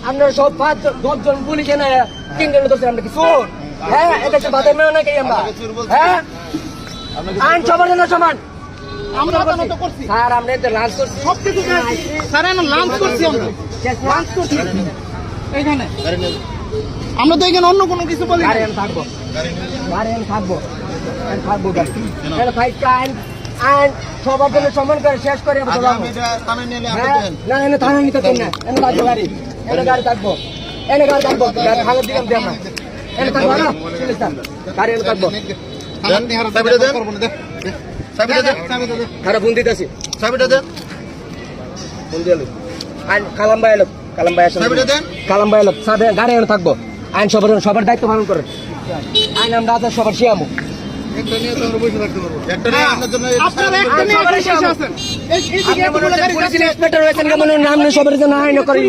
আপনারা সব 5-10 জন পুলিশ এনে 3 জন ধরছেন আমরা কি চোর? হ্যাঁ, এটা কি বাদের মেয়ে নাকি আমরা? হ্যাঁ, আইন সবার জন্য সমান। আমরা আদালত করছি স্যার, আমরা তো লাঞ্চ করছি। সবকিছু স্যার আমরা লাঞ্চ করছি লাঞ্চ করছি এইখানে আমরা তো এখানে অন্য কোনো কিছু বলি না গাড়ি আমি থাকবো, গাড়ি আমি থাকবো, আমি থাকবো গাড়ি। তাহলে ভাই আইন আইন সবার জন্য সমান করে শেষ করে আমরা যাবো। হ্যাঁ, না এনে থানা নিতে চাই না, এনে থাকবো গাড়ি, এনে গাড়ি থাকবো, এনে গাড়ি থাকবো, গাড়ি ভালো দিলাম দিয়ে আমরা এনে থাকবো না, গাড়ি এনে থাকবো। খারাপ ফোন দিতেছি, ফোন দিয়ে আইন কালাম ভাই এলো, কালাম ভাই আসেন, কালাম ভাই এলো, গাড়ি এনে থাকবো। আইন সবার দায়িত্ব পালন করে, আইন আমরা আজ সবার শিয়ামু। পুলিশ ইন্সপেক্টর হয়েছেন কেমন নাম নেই সবার জন্য আইন করে